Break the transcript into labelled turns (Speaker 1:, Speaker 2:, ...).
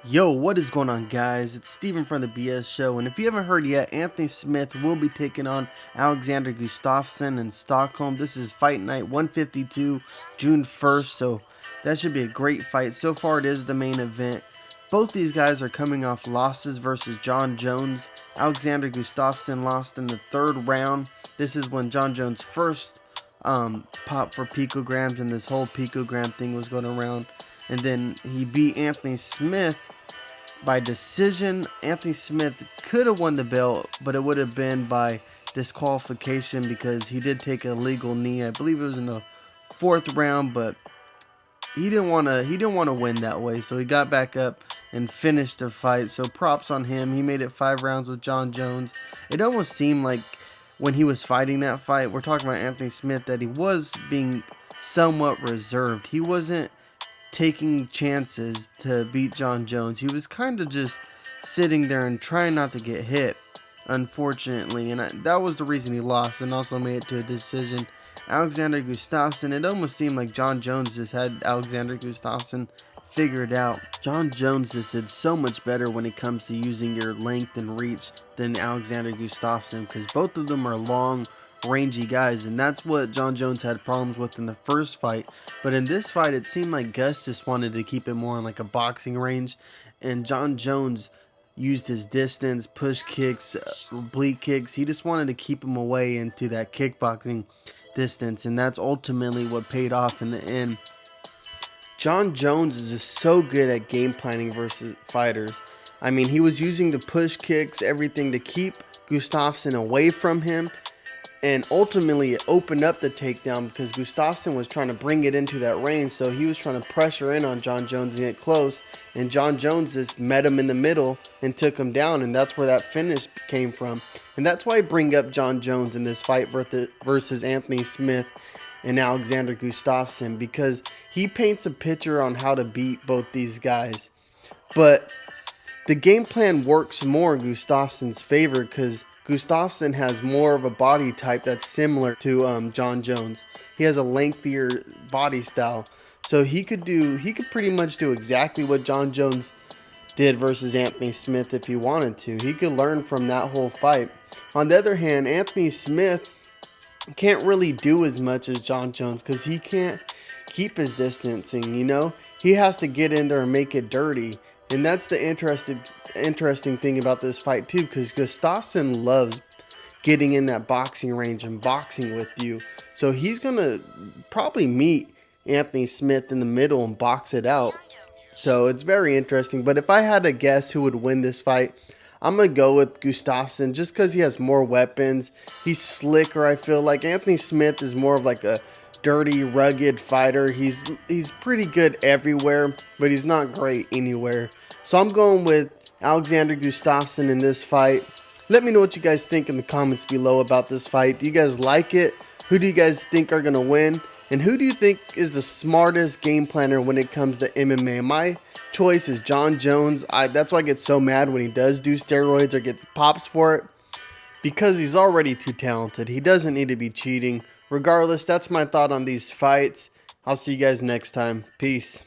Speaker 1: Yo, what is going on, guys? It's Steven from the BS Show, and if you haven't heard yet, Anthony Smith will be taking on Alexander Gustafsson in Stockholm. This is Fight Night 152, June 1st, so that should be a great fight. So far, it is the main event. Both these guys are coming off losses versus John Jones. Alexander Gustafsson lost in the third round. This is when John Jones first popped for picograms, and this whole picogram thing was going around. And then he beat Anthony Smith by decision. Anthony Smith could have won the belt, but it would have been by disqualification because he did take a legal knee. I believe it was in the fourth round, but he didn't want to win that way, so he got back up and finished the fight. So props on him. He made it 5 rounds with John Jones. It almost seemed like when he was fighting that fight, we're talking about Anthony Smith, that he was being somewhat reserved. He wasn't taking chances to beat John Jones. He was kind of just sitting there and trying not to get hit, unfortunately, and that was the reason he lost and also made it to a decision. Alexander Gustafsson, it almost seemed like John Jones just had Alexander Gustafsson figured out. John Jones just did so much better when it comes to using your length and reach than Alexander Gustafsson, because both of them are long, rangy guys, and that's what John Jones had problems with in the first fight. But in this fight, it seemed like Gus just wanted to keep it more in like a boxing range, and John Jones used his distance, push kicks, oblique kicks. He just wanted to keep him away into that kickboxing distance, and that's ultimately what paid off in the end. John Jones is just so good at game planning versus fighters. I mean, he was using the push kicks, everything to keep Gustafsson away from him, and ultimately it opened up the takedown because Gustafsson was trying to bring it into that range, so he was trying to pressure in on John Jones and get close, and John Jones just met him in the middle and took him down, and that's where that finish came from. And that's why I bring up John Jones in this fight versus Anthony Smith and Alexander Gustafsson, because he paints a picture on how to beat both these guys. But the game plan works more in Gustafsson's favor because Gustafsson has more of a body type that's similar to John Jones. He has a lengthier body style, so he could pretty much do exactly what John Jones did versus Anthony Smith if he wanted to. He could learn from that whole fight. On the other hand, Anthony Smith can't really do as much as John Jones because he can't keep his distancing, He has to get in there and make it dirty. And that's the interesting thing about this fight too, because Gustafsson loves getting in that boxing range and boxing with you. So he's going to probably meet Anthony Smith in the middle and box it out. So it's very interesting. But if I had to guess who would win this fight, I'm going to go with Gustafsson just because he has more weapons. He's slicker, I feel like. Anthony Smith is more of like a dirty, rugged fighter. He's pretty good everywhere, but he's not great anywhere. So I'm going with Alexander Gustafsson in this fight. Let me know what you guys think in the comments below about this fight. Do you guys like it? Who do you guys think are going to win? And who do you think is the smartest game planner when it comes to MMA? My choice is John Jones. That's why I get so mad when he does do steroids or gets pops for it, because he's already too talented. He doesn't need to be cheating. Regardless, that's my thought on these fights. I'll see you guys next time. Peace.